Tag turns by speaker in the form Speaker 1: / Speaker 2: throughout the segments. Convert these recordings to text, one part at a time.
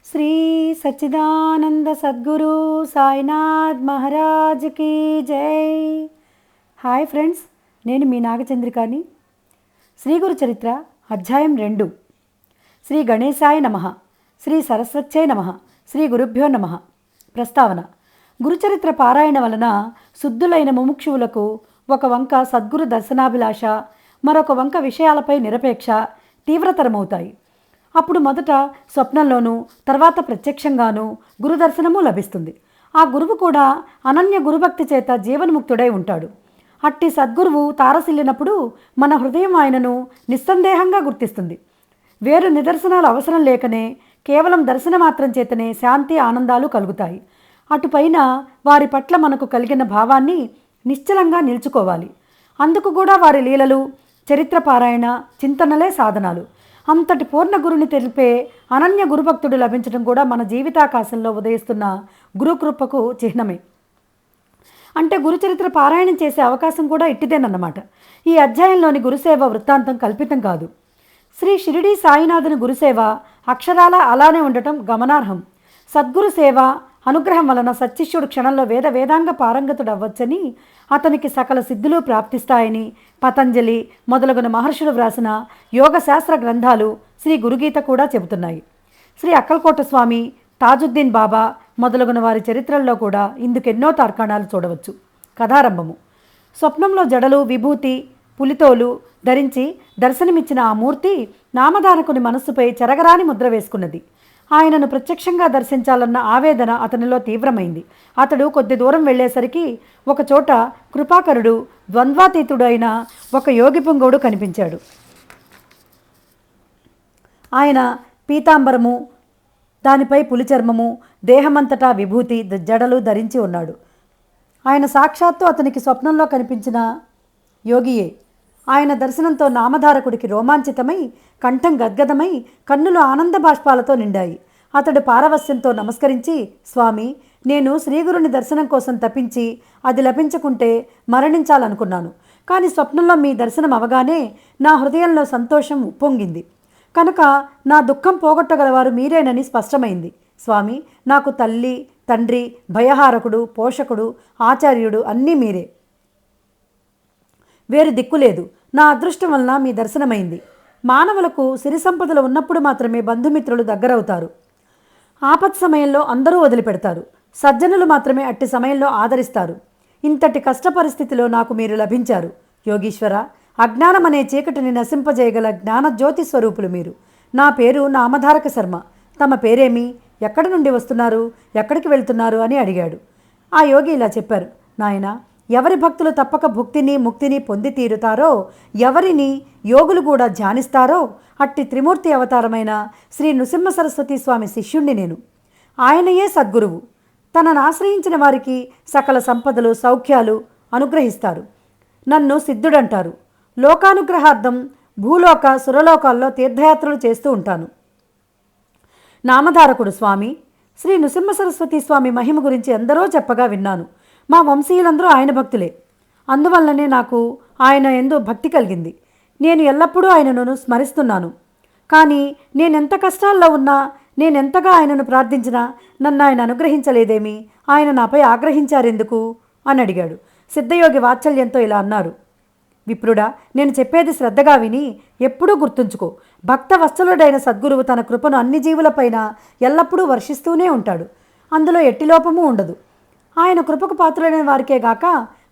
Speaker 1: శ్రీ సచ్చిదానంద సద్గురు సాయినాథ్ మహారాజ్కి జై. Hi friends, నేను మీ నాగచంద్రికాని. శ్రీ గురు చరిత్ర అధ్యాయం 2. శ్రీ గణేశాయ నమః, శ్రీ సరస్వత్యై నమః, శ్రీ గురుభ్యో నమః. ప్రస్తావన: గురుచరిత్ర పారాయణ వలన శుద్ధులైన ముముక్షువులకు ఒక వంక సద్గురు దర్శనాభిలాష, మరొక వంక విషయాలపై నిరపేక్ష తీవ్రతరమవుతాయి. అప్పుడు మొదట స్వప్నంలోనూ తర్వాత ప్రత్యక్షంగానూ గురుదర్శనము లభిస్తుంది. ఆ గురువు కూడా అనన్య గురుభక్తి చేత జీవన్ముక్తుడై ఉంటాడు. అట్టి సద్గురువు తారసిల్లినప్పుడు మన హృదయం ఆయనను నిస్సందేహంగా గుర్తిస్తుంది. వేరు నిదర్శనాలు అవసరం లేకనే కేవలం దర్శనమాత్రం చేతనే శాంతి ఆనందాలు కలుగుతాయి. అటుపైన వారి పట్ల మనకు కలిగిన భావాన్ని నిశ్చలంగా నిలుచుకోవాలి. అందుకు కూడా వారి లీలలు, చరిత్ర పారాయణ, చింతనలే సాధనాలు. అంతటి పూర్ణ గురుని తెలిపే అనన్య గురుభక్తుడు లభించడం కూడా మన జీవితాకాశంలో ఉదయిస్తున్న గురుకృపకు చిహ్నమే. అంటే గురుచరిత్ర పారాయణం చేసే అవకాశం కూడా ఇట్టిదేనన్నమాట. ఈ అధ్యాయంలోని గురుసేవ వృత్తాంతం కల్పితం కాదు. శ్రీ షిరిడీ సాయినాథుని గురుసేవ అక్షరాల అలానే ఉండటం గమనార్హం. సద్గురు సేవ అనుగ్రహం వలన సచ్చిష్యుడు క్షణంలో వేదాంగ పారంగతుడు అవ్వచ్చని, అతనికి సకల సిద్ధులు ప్రాప్తిస్తాయని పతంజలి మొదలగున మహర్షులు వ్రాసిన యోగశాస్త్ర గ్రంథాలు, శ్రీ గురుగీత కూడా చెబుతున్నాయి. శ్రీ అక్కల్కోట స్వామి, తాజుద్దీన్ బాబా మొదలగున వారి చరిత్రల్లో కూడా ఇందుకెన్నో తార్కాణాలు చూడవచ్చు. కథారంభము: స్వప్నంలో జడలు, విభూతి, పులితోలు ధరించి దర్శనమిచ్చిన ఆ మూర్తి నామధారకుని మనస్సుపై చెరగరాని ముద్ర వేసుకున్నది. ఆయనను ప్రత్యక్షంగా దర్శించాలన్న ఆవేదన అతనిలో తీవ్రమైంది. అతడు కొద్ది దూరం వెళ్ళేసరికి ఒకచోట కృపాకరుడు, ద్వంద్వాతీతుడు అయిన ఒక యోగి పుంగవుడు కనిపించాడు. ఆయన పీతాంబరము, దానిపై పులిచర్మము, దేహమంతటా విభూతి, జడలు ధరించి ఉన్నాడు. ఆయన సాక్షాత్తు అతనికి స్వప్నంలో కనిపించిన యోగియే. ఆయన దర్శనంతో నామధారకుడికి రోమాంచితమై, కంఠం గద్గదమై, కన్నులు ఆనంద బాష్పాలతో నిండాయి. అతడు పారవస్యంతో నమస్కరించి, స్వామి, నేను శ్రీగురుని దర్శనం కోసం తప్పించి అది లభించకుంటే మరణించాలనుకున్నాను. కానీ స్వప్నంలో మీ దర్శనం అవగానే నా హృదయంలో సంతోషం ఉప్పొంగింది. కనుక నా దుఃఖం పోగొట్టగలవారు మీరేనని స్పష్టమైంది. స్వామి, నాకు తల్లి, తండ్రి, భయహారకుడు, పోషకుడు, ఆచార్యుడు అన్నీ మీరే. వేరు దిక్కులేదు. నా అదృష్టం వలన మీ దర్శనమైంది. మానవులకు సిరి సంపదలు ఉన్నప్పుడు మాత్రమే బంధుమిత్రులు దగ్గరవుతారు. ఆపత్ సమయంలో అందరూ వదిలిపెడతారు. సజ్జనులు మాత్రమే అట్టి సమయంలో ఆదరిస్తారు. ఇంతటి కష్ట పరిస్థితిలో నాకు మీరు లభించారు. యోగీశ్వర, అజ్ఞానం అనే చీకటిని నశింపజేయగల జ్ఞానజ్యోతి స్వరూపులు మీరు. నా పేరు నామధారక శర్మ. తమ పేరేమి, ఎక్కడి నుండి వస్తున్నారు, ఎక్కడికి వెళ్తున్నారు అని అడిగాడు. ఆ యోగి ఇలా చెప్పారు: నాయనా, ఎవరి భక్తులు తప్పక భుక్తిని, ముక్తిని పొంది తీరుతారో, ఎవరిని యోగులు కూడా ధ్యానిస్తారో అట్టి త్రిమూర్తి అవతారమైన శ్రీ నృసింహ సరస్వతి స్వామి శిష్యుణ్ణి నేను. ఆయనయే సద్గురువు. తనను ఆశ్రయించిన వారికి సకల సంపదలు, సౌఖ్యాలు అనుగ్రహిస్తారు. నన్ను సిద్ధుడంటారు. లోకానుగ్రహార్థం భూలోక, సురలోకాల్లో తీర్థయాత్రలు చేస్తూ ఉంటాను. నామధారకుడు స్వామి శ్రీ నృసింహ సరస్వతి స్వామి మహిమ గురించి ఎందరో చెప్పగా విన్నాను. మా వంశీయులందరూ ఆయన భక్తులే. అందువల్లనే నాకు ఆయన యందు భక్తి కలిగింది. నేను ఎల్లప్పుడూ ఆయనను స్మరిస్తున్నాను. కానీ నేనెంత కష్టాల్లో ఉన్నా, నేనెంతగా ఆయనను ప్రార్థించినా నన్ను ఆయన అనుగ్రహించలేదేమి, ఆయన నాపై ఆగ్రహించారెందుకు అని అడిగాడు. సిద్ధయోగి వాత్సల్యంతో ఇలా అన్నారు: విప్రుడా, నేను చెప్పేది శ్రద్ధగా విని ఎప్పుడూ గుర్తుంచుకో. భక్త వత్సలుడైన సద్గురువు తన కృపను అన్ని జీవులపైన ఎల్లప్పుడూ వర్షిస్తూనే ఉంటాడు. అందులో ఎట్టి లోపము ఉండదు. ఆయన కృపకు పాత్రులైన వారికే గాక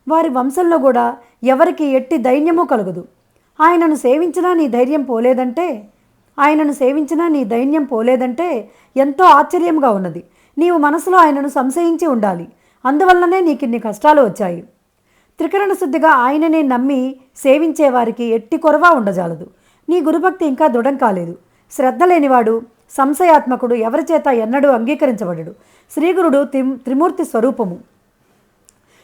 Speaker 1: వారి వంశంలో కూడా ఎవరికి ఎట్టి దైన్యమూ కలుగదు. ఆయనను సేవించినా నీ ధైర్యం పోలేదంటే ఎంతో ఆశ్చర్యంగా ఉన్నది. నీవు మనసులో ఆయనను సంశయించి ఉండాలి. అందువల్లనే నీకిన్ని కష్టాలు వచ్చాయి. త్రికరణ శుద్ధిగా ఆయననే నమ్మి సేవించేవారికి ఎట్టి కొరవ ఉండజాలదు. నీ గురుభక్తి ఇంకా దృఢం కాలేదు. శ్రద్ధ లేనివాడు, సంశయాత్మకుడు ఎవరి చేత ఎన్నడూ అంగీకరించబడడు. శ్రీగురుడు త్రిమూర్తి స్వరూపము.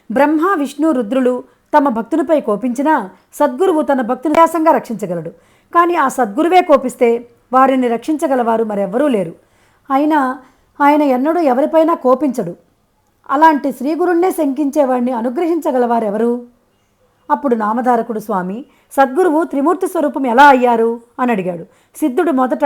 Speaker 1: బ్రహ్మ, విష్ణు, రుద్రులు తమ భక్తునిపై కోపించినా సద్గురువు తన భక్తుని వ్యాసంగా రక్షించగలడు. కానీ ఆ సద్గురువే కోపిస్తే వారిని రక్షించగలవారు మరెవ్వరూ లేరు. అయినా ఆయన ఎన్నడూ ఎవరిపైనా కోపించడు. అలాంటి శ్రీగురుణ్ణే శంకించేవాడిని అనుగ్రహించగలవారెవరు? అప్పుడు నామధారకుడు స్వామి, సద్గురువు త్రిమూర్తి స్వరూపం ఎలా అయ్యారు అని అడిగాడు. సిద్ధుడు మొదట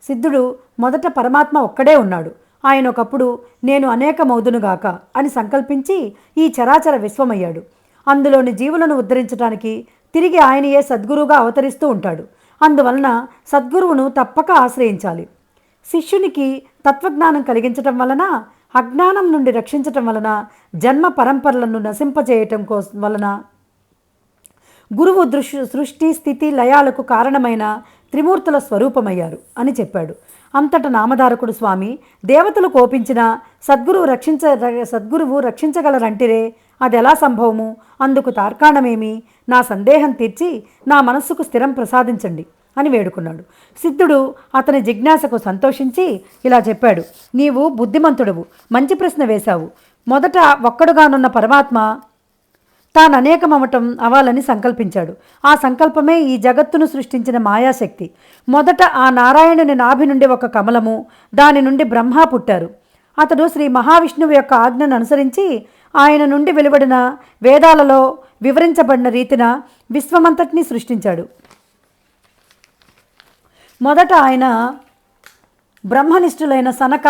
Speaker 1: సిద్ధుడు మొదట పరమాత్మ ఒక్కడే ఉన్నాడు, ఆయన ఒకప్పుడు నేను అనేకమౌదునుగాక అని సంకల్పించి ఈ చరాచర విశ్వమయ్యాడు. అందులోని జీవులను ఉద్ధరించడానికి తిరిగి ఆయనయే సద్గురువుగా అవతరిస్తూ ఉంటాడు. అందువలన సద్గురువును తప్పక ఆశ్రయించాలి. శిష్యునికి తత్వజ్ఞానం కలిగించటం వలన, అజ్ఞానం నుండి రక్షించటం వలన, జన్మ పరంపరలను నశింపజేయటం వలన గురువు సృష్టి స్థితి లయాలకు కారణమైన త్రిమూర్తుల స్వరూపమయ్యారు అని చెప్పాడు. అంతట నామధారకుడు స్వామి, దేవతలు కోపించిన సద్గురువు రక్షించగలరంటిరే, అది ఎలా సంభవము? అందుకు తార్కాణమేమి? నా సందేహం తీర్చి నా మనస్సుకు స్థిరం ప్రసాదించండి అని వేడుకున్నాడు. సిద్ధుడు అతని జిజ్ఞాసకు సంతోషించి ఇలా చెప్పాడు. నీవు బుద్ధిమంతుడవు, మంచి ప్రశ్న వేశావు. మొదట ఒక్కడుగానున్న పరమాత్మ తాను అనేకమవటం అవ్వాలని సంకల్పించాడు. ఆ సంకల్పమే ఈ జగత్తును సృష్టించిన మాయాశక్తి. మొదట ఆ నారాయణుని నాభి నుండి ఒక కమలము, దాని నుండి బ్రహ్మ పుట్టారు. అతడు శ్రీ మహావిష్ణువు యొక్క ఆజ్ఞను అనుసరించి ఆయన నుండి వెలువడిన వేదాలలో వివరించబడిన రీతిన విశ్వమంతటినీ సృష్టించాడు. మొదట ఆయన బ్రహ్మనిష్ఠులైన సనక,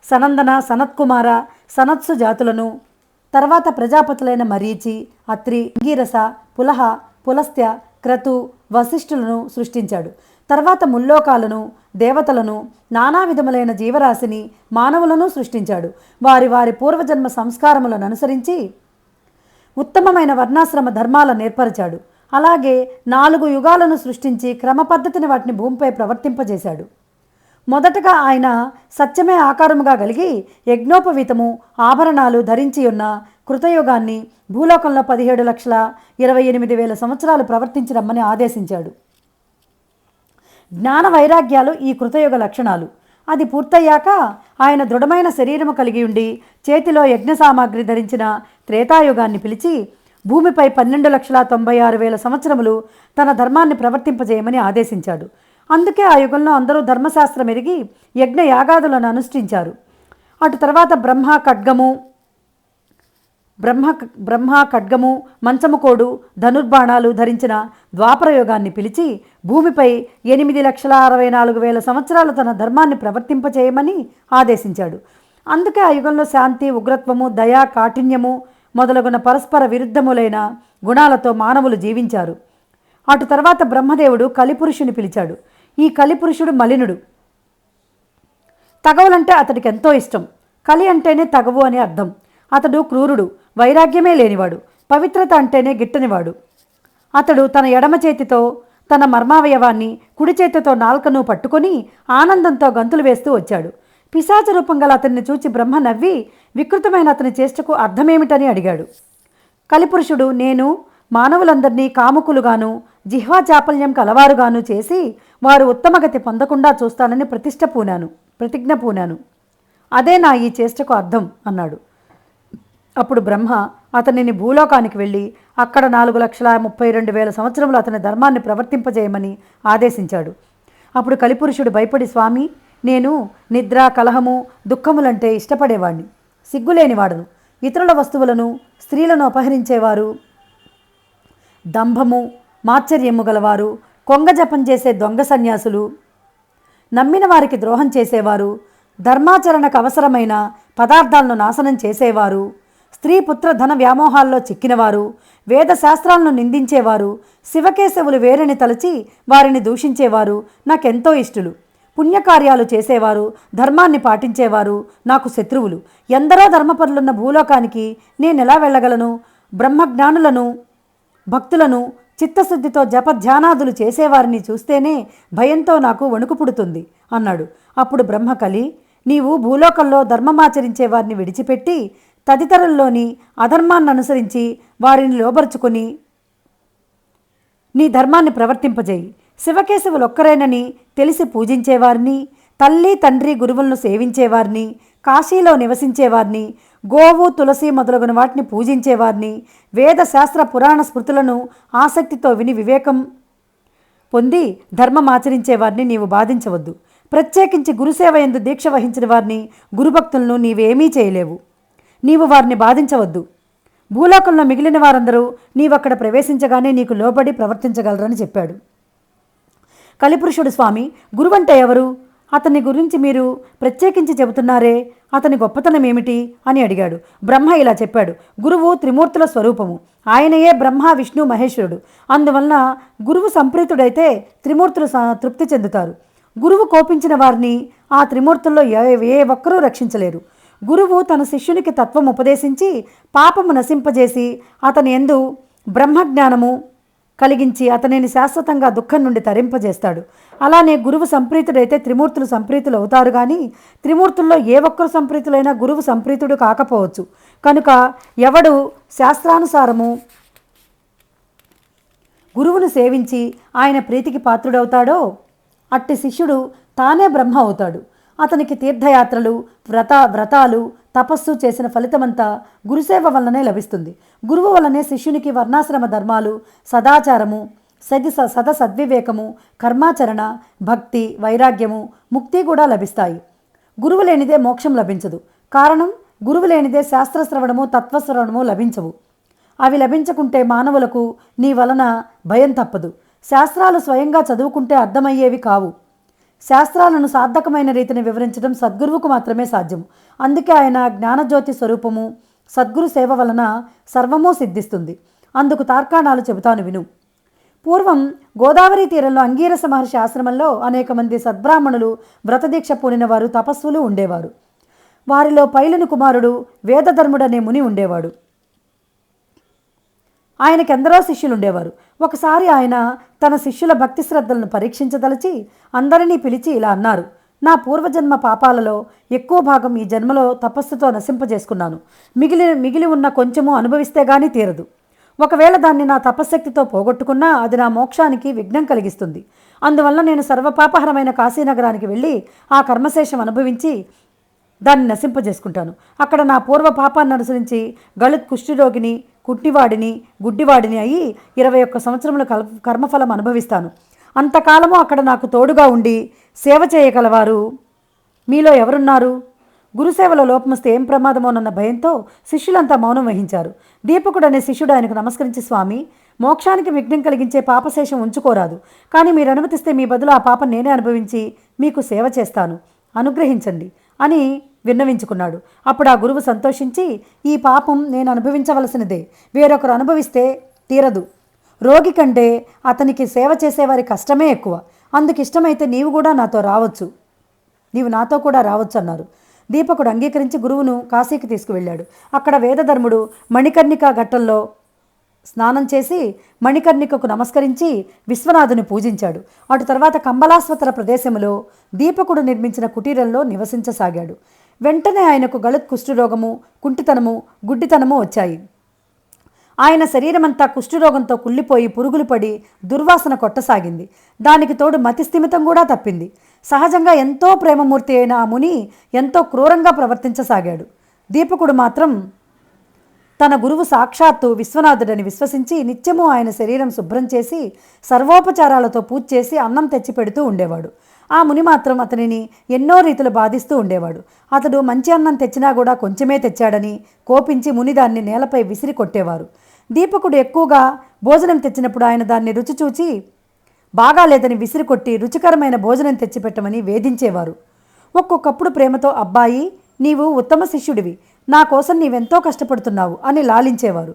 Speaker 1: సనందన, సనత్కుమార, సనత్సు జాతులను, తర్వాత ప్రజాపతులైన మరీచి, అత్రి, అంగీరస, పులహ, పులస్త్య, క్రతు, వశిష్ఠులను సృష్టించాడు. తర్వాత ముల్లోకాలను, దేవతలను, నానా విధములైన జీవరాశిని, మానవులను సృష్టించాడు. వారి వారి పూర్వజన్మ సంస్కారములను అనుసరించి ఉత్తమమైన వర్ణాశ్రమ ధర్మాలను ఏర్పరిచాడు. అలాగే 4 యుగాలను సృష్టించి క్రమపద్ధతిని వాటిని భూమిపై ప్రవర్తింపజేశాడు. మొదటగా ఆయన సత్యమే ఆకారముగా కలిగి యజ్ఞోపవీతము, ఆభరణాలు ధరించి ఉన్న కృతయుగాన్ని భూలోకంలో 17,28,000 సంవత్సరాలు ప్రవర్తించరమ్మని ఆదేశించాడు. జ్ఞాన వైరాగ్యాలు ఈ కృతయుగ లక్షణాలు. అది పూర్తయ్యాక ఆయన దృఢమైన శరీరము కలిగి ఉండి చేతిలో యజ్ఞ సామాగ్రి ధరించిన త్రేతాయుగాన్ని పిలిచి భూమిపై 12,96,000 సంవత్సరములు తన ధర్మాన్ని ప్రవర్తింపజేయమని ఆదేశించాడు. అందుకే ఆ యుగంలో అందరూ ధర్మశాస్త్రం ఎరిగి యజ్ఞ యాగాదులను అనుష్ఠించారు. అటు తర్వాత బ్రహ్మ ఖడ్గము, మంచముకోడు, ధనుర్బాణాలు ధరించిన ద్వాపరయుగాన్ని పిలిచి భూమిపై 8,64,000 సంవత్సరాలు తన ధర్మాన్ని ప్రవర్తింపచేయమని ఆదేశించాడు. అందుకే ఆ యుగంలో శాంతి, ఉగ్రత్వము, దయ, కాఠిన్యము మొదలగున పరస్పర విరుద్ధములైన గుణాలతో మానవులు జీవించారు. అటు తర్వాత బ్రహ్మదేవుడు కలిపురుషుని పిలిచాడు. ఈ కలిపురుషుడు మలినుడు. తగవులంటే అతడికి ఎంతో ఇష్టం. కలి అంటేనే తగవు అని అర్థం. అతడు క్రూరుడు, వైరాగ్యమే లేనివాడు, పవిత్రత అంటేనే గిట్టనివాడు. అతడు తన ఎడమ చేతితో తన మర్మావయవాన్ని, కుడి చేతితో నాల్కను పట్టుకొని ఆనందంతో గంతులు వేస్తూ వచ్చాడు. పిశాచ రూపం గల అతన్ని చూచి బ్రహ్మ నవ్వి వికృతమైన అతని చేష్టకు అర్థమేమిటని అడిగాడు. కలిపురుషుడు, నేను మానవులందరినీ కాముకులుగాను, జిహ్వా చాపల్యం కలవారుగాను చేసి వారు ఉత్తమగతి పొందకుండా చూస్తానని ప్రతిజ్ఞ పూనాను. అదే నా ఈ చేష్టకు అర్థం అన్నాడు. అప్పుడు బ్రహ్మ అతనిని భూలోకానికి వెళ్ళి అక్కడ 4,32,000 సంవత్సరములు అతని ధర్మాన్ని ప్రవర్తింపజేయమని ఆదేశించాడు. అప్పుడు కలిపురుషుడు భయపడి, స్వామి, నేను నిద్ర, కలహము, దుఃఖములంటే ఇష్టపడేవాడిని, సిగ్గులేనివాడను. ఇతరుల వస్తువులను, స్త్రీలను అపహరించేవారు, దంభము, మాత్సర్యము గలవారు, కొంగజపం చేసే దొంగ సన్యాసులు, నమ్మిన వారికి ద్రోహం చేసేవారు, ధర్మాచరణకు అవసరమైన పదార్థాలను నాశనం చేసేవారు, స్త్రీ పుత్ర ధన వ్యామోహాల్లో చిక్కినవారు, వేదశాస్త్రాలను నిందించేవారు, శివకేశవులు వేరని తలచి వారిని దూషించేవారు నాకెంతో ఇష్టలు. పుణ్యకార్యాలు చేసేవారు, ధర్మాన్ని పాటించేవారు నాకు శత్రువులు. ఎందరో ధర్మపరులున్న భూలోకానికి నేనెలా వెళ్ళగలను? బ్రహ్మజ్ఞానులను, భక్తులను, చిత్తశుద్ధితో జపధ్యానాదులు చేసేవారిని చూస్తేనే భయంతో నాకు వణుకు పుడుతుంది అన్నాడు. అప్పుడు బ్రహ్మకలి, నీవు భూలోకంలో ధర్మమాచరించే వారిని విడిచిపెట్టి తదితరుల్లోని అధర్మాన్ని అనుసరించి వారిని లోబరుచుకొని నీ ధర్మాన్ని ప్రవర్తింపజేయి. శివకేశవులొక్కరేనని తెలిసి పూజించేవారిని, తల్లి తండ్రి గురువులను సేవించేవారిని, కాశీలో నివసించేవారిని, గోవు, తులసి మొదలగున వాటిని పూజించేవారిని, వేద శాస్త్ర పురాణ స్మృతులను ఆసక్తితో విని వివేకం పొంది ధర్మమాచరించేవారిని నీవు బాధించవద్దు. ప్రత్యేకించి గురుసేవ యందు దీక్ష వహించిన వారిని, గురుభక్తులను నీవేమీ చేయలేవు. నీవు వారిని బాధించవద్దు. భూలోకంలో మిగిలిన వారందరూ నీవక్కడ ప్రవేశించగానే నీకు లోబడి ప్రవర్తించగలరని చెప్పాడు. కలిపురుషుడు, స్వామి, గురువంటే ఎవరు? అతని గురించి మీరు ప్రత్యేకించి చెబుతున్నారే, అతని గొప్పతనం ఏమిటి అని అడిగాడు. బ్రహ్మ ఇలా చెప్పాడు: గురువు త్రిమూర్తుల స్వరూపము. ఆయనయే బ్రహ్మ, విష్ణు, మహేశ్వరుడు. అందువలన గురువు సంప్రీతుడైతే త్రిమూర్తులు తృప్తి చెందుతారు. గురువు కోపించిన వారిని ఆ త్రిమూర్తుల్లో ఏ ఒక్కరూ రక్షించలేరు. గురువు తన శిష్యునికి తత్వం ఉపదేశించి పాపము నశింపజేసి అతని యందు బ్రహ్మజ్ఞానము కలిగించి అతనిని శాశ్వతంగా దుఃఖం నుండి తరింపజేస్తాడు. అలానే గురువు సంప్రీతుడైతే త్రిమూర్తులు సంప్రీతులు అవుతారు. కానీ త్రిమూర్తుల్లో ఏ ఒక్కరు సంప్రీతులైనా గురువు సంప్రీతుడు కాకపోవచ్చు. కనుక ఎవడు శాస్త్రానుసారము గురువును సేవించి ఆయన ప్రీతికి పాత్రుడవుతాడో అట్టి శిష్యుడు తానే బ్రహ్మ అవుతాడు. అతనికి తీర్థయాత్రలు, వ్రతాలు, తపస్సు చేసిన ఫలితమంతా గురుసేవ వల్లనే లభిస్తుంది. గురువు వల్లనే శిష్యునికి వర్ణాశ్రమ ధర్మాలు, సదాచారము, సద్వివేకము, కర్మాచరణ, భక్తి, వైరాగ్యము, ముక్తి కూడా లభిస్తాయి. గురువు లేనిదే మోక్షం లభించదు. కారణం, గురువు లేనిదే శాస్త్రశ్రవణము, తత్వశ్రవణము లభించవు. అవి లభించకుంటే మానవులకు నీ వలన భయం తప్పదు. శాస్త్రాలు స్వయంగా చదువుకుంటే అర్థమయ్యేవి కావు. శాస్త్రాలను సార్థకమైన రీతిని వివరించడం సద్గురువుకు మాత్రమే సాధ్యం. అందుకే ఆయన జ్ఞానజ్యోతి స్వరూపము. సద్గురు సేవ వలన సర్వము సిద్ధిస్తుంది. అందుకు తార్కాణాలు చెబుతాను విను. పూర్వం గోదావరి తీరంలో అంగీరస మహర్షి ఆశ్రమంలో అనేక మంది సద్బ్రాహ్మణులు, వ్రతదీక్ష పూనిన వారు, తపస్సులు ఉండేవారు. వారిలో పైలుని కుమారుడు వేదధర్ముడనే ముని ఉండేవాడు. ఆయనకెందరో శిష్యులు ఉండేవారు. ఒకసారి ఆయన తన శిష్యుల భక్తి శ్రద్ధలను పరీక్షించదలిచి అందరినీ పిలిచి ఇలా అన్నారు: పూర్వజన్మ పాపాలలో ఎక్కువ భాగం ఈ జన్మలో తపస్సుతో నశింపజేసుకున్నాను. మిగిలి ఉన్న కొంచెము అనుభవిస్తే గానీ తీరదు. ఒకవేళ దాన్ని నా తపశ్శక్తితో పోగొట్టుకున్నా అది నా మోక్షానికి విఘ్నం కలిగిస్తుంది. అందువల్ల నేను సర్వపాపహరమైన కాశీనగరానికి వెళ్ళి ఆ కర్మశేషం అనుభవించి దాన్ని నశింపజేసుకుంటాను. అక్కడ నా పూర్వ పాపాన్ని అనుసరించి గళిత్ కుష్ఠరోగిని, కుట్టివాడిని, గుడ్డివాడిని అయ్యి 21 సంవత్సరముల కర్మఫలం అనుభవిస్తాను. అంతకాలము అక్కడ నాకు తోడుగా ఉండి సేవ చేయగలవారు మీలో ఎవరున్నారు? గురుసేవలో లోపమొస్తే ఏం ప్రమాదమోనన్న భయంతో శిష్యులంతా మౌనం వహించారు. దీపకుడు అనే శిష్యుడు ఆయనకు నమస్కరించి, స్వామి, మోక్షానికి విఘ్నం కలిగించే పాపశేషం ఉంచుకోరాదు. కానీ మీరు అనుమతిస్తే మీ బదులు ఆ పాపం నేనే అనుభవించి మీకు సేవ చేస్తాను, అనుగ్రహించండి అని విన్నవించుకున్నాడు. అప్పుడు ఆ గురువు సంతోషించి, ఈ పాపం నేను అనుభవించవలసినదే, వేరొకరు అనుభవిస్తే తీరదు. రోగి కంటే అతనికి సేవ చేసేవారి కష్టమే ఎక్కువ. అందుకు ఇష్టమైతే నీవు నాతో కూడా రావచ్చు అన్నారు. దీపకుడు అంగీకరించి గురువును కాశీకి తీసుకువెళ్ళాడు. అక్కడ వేదధర్ముడు మణికర్ణికా ఘట్టంలో స్నానం చేసి మణికర్ణికకు నమస్కరించి విశ్వనాథుని పూజించాడు. అటు తర్వాత కంబలాస్వతర ప్రదేశంలో దీపకుడు నిర్మించిన కుటీరంలో నివసించసాగాడు. వెంటనే ఆయనకు గళత్ కుష్ఠరోగము, కుంటితనము, గుడ్డితనము వచ్చాయి. ఆయన శరీరమంతా కుష్ఠరోగంతో కుళ్ళిపోయి పురుగులు పడి దుర్వాసన కొట్టసాగింది. దానికి తోడు మతిస్థిమితం కూడా తప్పింది. సహజంగా ఎంతో ప్రేమమూర్తి అయిన ఆ ముని ఎంతో క్రూరంగా ప్రవర్తించసాగాడు. దీపకుడు మాత్రం తన గురువు సాక్షాత్తు విశ్వనాథుడని విశ్వసించి నిత్యము ఆయన శరీరం శుభ్రం చేసి సర్వోపచారాలతో పూజ చేసి అన్నం తెచ్చి పెడుతూ ఉండేవాడు. ఆ ముని మాత్రం అతనిని ఎన్నో రీతులు బాధిస్తూ ఉండేవాడు. అతడు మంచి అన్నం తెచ్చినా కూడా కొంచెమే తెచ్చాడని కోపించి ముని దాన్ని నేలపై విసిరి కొట్టేవారు. దీపకుడు ఎక్కువగా భోజనం తెచ్చినప్పుడు ఆయన దాన్ని రుచి చూచి బాగాలేదని విసిరి కొట్టి రుచికరమైన భోజనం తెచ్చిపెట్టమని వేధించేవారు. ఒక్కొక్కప్పుడు ప్రేమతో, అబ్బాయి, నీవు ఉత్తమ శిష్యుడివి, నా కోసం నీవెంతో కష్టపడుతున్నావు అని లాలించేవారు.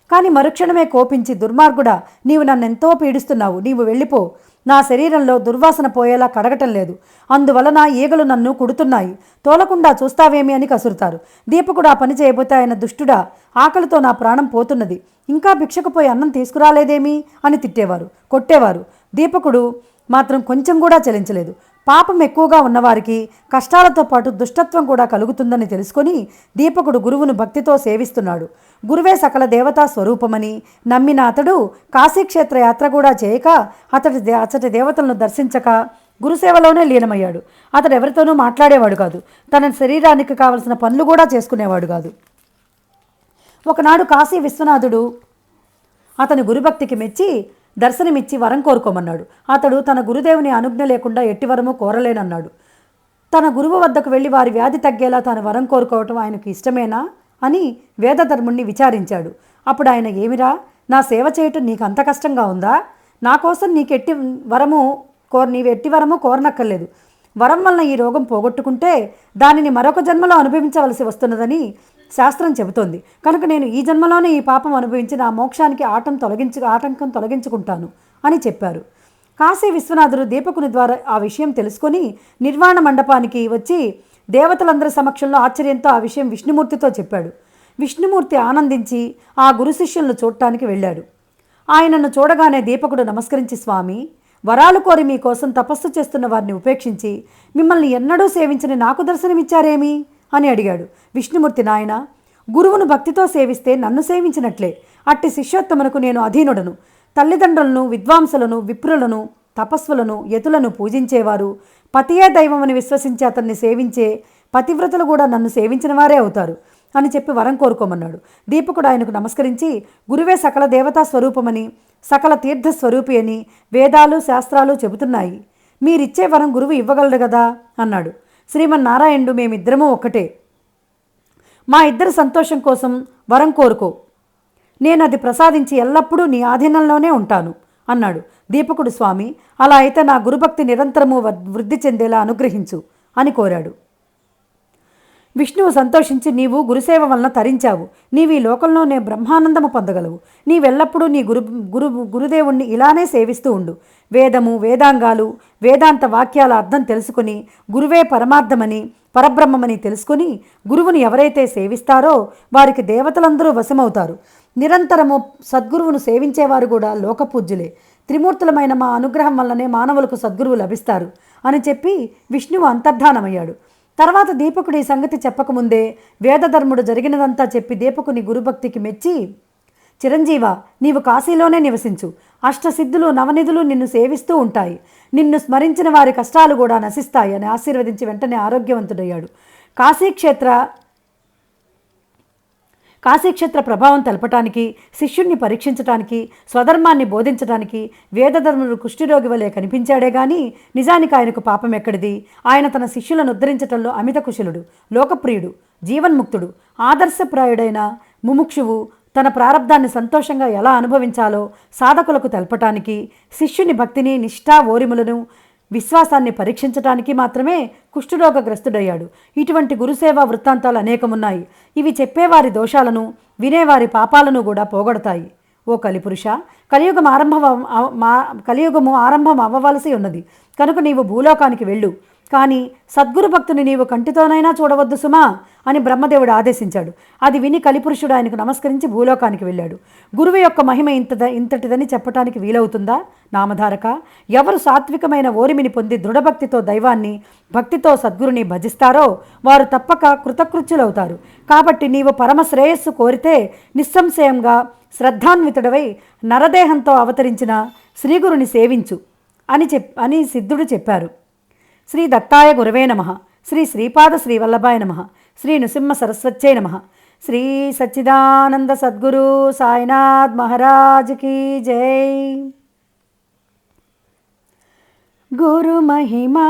Speaker 1: కానీ మరుక్షణమే కోపించి, దుర్మార్గుడా, నీవు నన్నెంతో పీడిస్తున్నావు, నీవు వెళ్ళిపో, నా శరీరంలో దుర్వాసన పోయేలా కడగటం లేదు, అందువలన ఈగలు నన్ను కుడుతున్నాయి, తోలకుండా చూస్తావేమి అని కసురుతారు. దీపకుడు ఆ పని చేయబోతే ఆయన, దుష్టుడా, ఆకలితో నా ప్రాణం పోతున్నది, ఇంకా భిక్షకు పోయి అన్నం తీసుకురాలేదేమి అని తిట్టేవారు, కొట్టేవారు. దీపకుడు మాత్రం కొంచెం కూడా చలించలేదు. పాపం ఎక్కువగా ఉన్నవారికి కష్టాలతో పాటు దుష్టత్వం కూడా కలుగుతుందని తెలుసుకొని దీపకుడు గురువును భక్తితో సేవిస్తున్నాడు. గురువే సకల దేవతా స్వరూపమని నమ్మిన అతడు కాశీక్షేత్ర యాత్ర కూడా చేయక అతడి దేవతలను దర్శించక గురుసేవలోనే లీనమయ్యాడు. అతడు ఎవరితోనూ మాట్లాడేవాడు కాదు. తన శరీరానికి కావలసిన పనులు కూడా చేసుకునేవాడు కాదు. ఒకనాడు కాశీ విశ్వనాథుడు అతని గురుభక్తికి మెచ్చి దర్శనమిచ్చి వరం కోరుకోమన్నాడు. అతడు తన గురుదేవుని అనుజ్ఞ లేకుండా ఎట్టి వరము కోరలేనన్నాడు. తన గురువు వద్దకు వెళ్ళి వారి వ్యాధి తగ్గేలా తాను వరం కోరుకోవటం ఆయనకు ఇష్టమేనా అని వేదధర్ముణ్ణి విచారించాడు. అప్పుడు ఆయన, ఏమిరా, నా సేవ చేయటం నీకు అంత కష్టంగా ఉందా? నా కోసం నీవెట్టి వరము కోరనక్కర్లేదు. వరం వలన ఈ రోగం పోగొట్టుకుంటే దానిని మరొక జన్మలో అనుభవించవలసి వస్తున్నదని శాస్త్రం చెబుతోంది. కనుక నేను ఈ జన్మలోనే ఈ పాపం అనుభవించి నా మోక్షానికి ఆటంకం తొలగించుకుంటాను అని చెప్పారు. కాశీ విశ్వనాథుడు దీపకుని ద్వారా ఆ విషయం తెలుసుకొని నిర్వాణ మండపానికి వచ్చి దేవతలందరి సమక్షంలో ఆశ్చర్యంతో ఆ విషయం విష్ణుమూర్తితో చెప్పాడు. విష్ణుమూర్తి ఆనందించి ఆ గురు శిష్యులను చూడటానికి వెళ్ళాడు. ఆయనను చూడగానే దీపకుడు నమస్కరించి, స్వామి, వరాలు కోరి మీకోసం తపస్సు చేస్తున్న వారిని ఉపేక్షించి మిమ్మల్ని ఎన్నడూ సేవించని నాకు దర్శనమిచ్చారేమి అని అడిగాడు. విష్ణుమూర్తి, నాయన, గురువును భక్తితో సేవిస్తే నన్ను సేవించినట్లే. అట్టి శిష్యోత్తమునకు నేను అధీనుడను. తల్లిదండ్రులను, విద్వాంసులను, విప్రులను, తపస్సులను, యతులను పూజించేవారు, పతియే దైవమని విశ్వసించి అతన్ని సేవించే పతివ్రతలు కూడా నన్ను సేవించిన వారే అవుతారు అని చెప్పి వరం కోరుకోమన్నాడు. దీపకుడు ఆయనకు నమస్కరించి, గురువే సకల దేవతా స్వరూపమని, సకల తీర్థ స్వరూపి అని వేదాలు శాస్త్రాలు చెబుతున్నాయి. మీరిచ్చే వరం గురువు ఇవ్వగలడు కదా అన్నాడు. శ్రీమన్నారాయణుడు, మేమిద్దరము ఒక్కటే. మా ఇద్దరి సంతోషం కోసం వరం కోరుకో. నేను అది ప్రసాదించి ఎల్లప్పుడూ నీ ఆధీనంలోనే ఉంటాను అన్నాడు. దీపకుడు, స్వామి, అలా అయితే నా గురుభక్తి నిరంతరము వృద్ధి చెందేలా అనుగ్రహించు అని కోరాడు. విష్ణువు సంతోషించి, నీవు గురుసేవ వలన తరించావు. నీవు ఈ లోకంలోనే బ్రహ్మానందము పొందగలవు. నీవెల్లప్పుడూ నీ గురుదేవుణ్ణి ఇలానే సేవిస్తూ ఉండు. వేదము, వేదాంగాలు, వేదాంత వాక్యాల అర్థం తెలుసుకుని గురువే పరమార్థమని, పరబ్రహ్మమని తెలుసుకుని గురువుని ఎవరైతే సేవిస్తారో వారికి దేవతలందరూ వశమవుతారు. నిరంతరము సద్గురువును సేవించేవారు కూడా లోకపూజ్యులే. త్రిమూర్తులమైన మా అనుగ్రహం వల్లనే మానవులకు సద్గురువు లభిస్తారు అని చెప్పి విష్ణువు అంతర్ధానమయ్యాడు. తర్వాత దీపకుడు ఈ సంగతి చెప్పకముందే వేదధర్ముడు జరిగినదంతా చెప్పి దీపకుని గురుభక్తికి మెచ్చి, చిరంజీవ, నీవు కాశీలోనే నివసించు. అష్టసిద్ధులు, నవనిధులు నిన్ను సేవిస్తూ ఉంటాయి. నిన్ను స్మరించిన వారి కష్టాలు కూడా నశిస్తాయి అని ఆశీర్వదించి వెంటనే ఆరోగ్యవంతుడయ్యాడు. కాశీక్షేత్ర ప్రభావం తెలపటానికి, శిష్యుణ్ణి పరీక్షించటానికి, స్వధర్మాన్ని బోధించటానికి వేదధర్ముడు కుష్ఠిరోగి వలె కనిపించాడే గాని నిజానికి ఆయనకు పాపం ఎక్కడిది? ఆయన తన శిష్యులను ఉద్ధరించటంలో అమిత కుశలుడు, లోకప్రియుడు, జీవన్ముక్తుడు, ఆదర్శప్రాయుడైన ముముక్షువు. తన ప్రారబ్ధాన్ని సంతోషంగా ఎలా అనుభవించాలో సాధకులకు తెలపటానికి, శిష్యుని భక్తిని, నిష్ఠా, ఓరిములను, విశ్వాసాన్ని పరీక్షించటానికి మాత్రమే కుష్ఠరోగగ్రస్తుడయ్యాడు. ఇటువంటి గురుసేవా వృత్తాంతాలు అనేకమున్నాయి. ఇవి చెప్పేవారి దోషాలను, వినేవారి పాపాలను కూడా పోగొడతాయి. ఓ కలిపురుష, కలియుగము ఆరంభం అవ్వవలసి ఉన్నది. కనుక నీవు భూలోకానికి వెళ్ళు. కానీ సద్గురు భక్తుని నీవు కంటితోనైనా చూడవద్దు సుమా అని బ్రహ్మదేవుడు ఆదేశించాడు. అది విని కలిపురుషుడు ఆయనకు నమస్కరించి భూలోకానికి వెళ్ళాడు. గురువు యొక్క మహిమ ఇంతటిదని చెప్పటానికి వీలవుతుందా? నామధారక, ఎవరు సాత్వికమైన ఓరిమిని పొంది దృఢభక్తితో దైవాన్ని, భక్తితో సద్గురుని భజిస్తారో వారు తప్పక కృతకృత్యులవుతారు. కాబట్టి నీవు పరమ శ్రేయస్సు కోరితే నిస్సంశయంగా శ్రద్ధాన్వితుడవై నరదేహంతో అవతరించిన శ్రీగురుని సేవించు అని సిద్ధుడు చెప్పారు. శ్రీ దత్తాయ గురవే నమః. శ్రీ శ్రీపాద శ్రీవల్లభాయ నమః. శ్రీ నృసింహ సరస్వత్యై నమః. శ్రీ సచ్చిదానంద సద్గురు సాయినాథ్ మహారాజ్ కీ జై. గురు మహిమా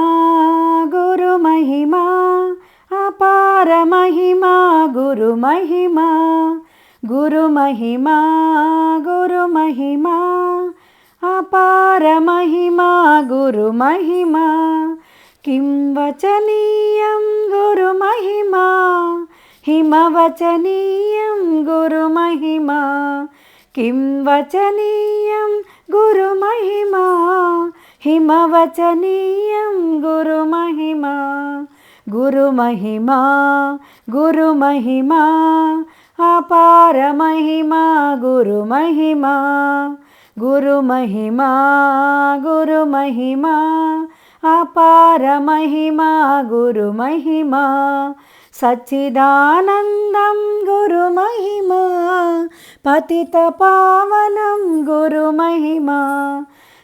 Speaker 1: అపార మహిమా, గురు మహిమా అపార మహిమా, గురు మహిమా. కిం వచనీయం గురు మహిమా, హిమవచనీయం గురు మహిమా. కిం వచనీయం గురు మహిమా, హిమవచనీయం గురు మహిమా. గురు మహిమా అపార మహిమా, గురు మహిమా అపార మహిమా, గురు మహిమా. సచ్చిదానందం గురు మహిమా, పతిత పావనం గురు మహిమా.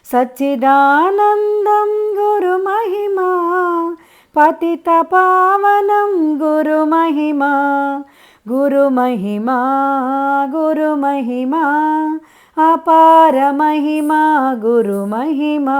Speaker 1: సచ్చిదానందం గురు మహిమా, పతిత పావనం గురు మహిమా. గురు మహిమా అపార మహిమా, గురు మహిమా.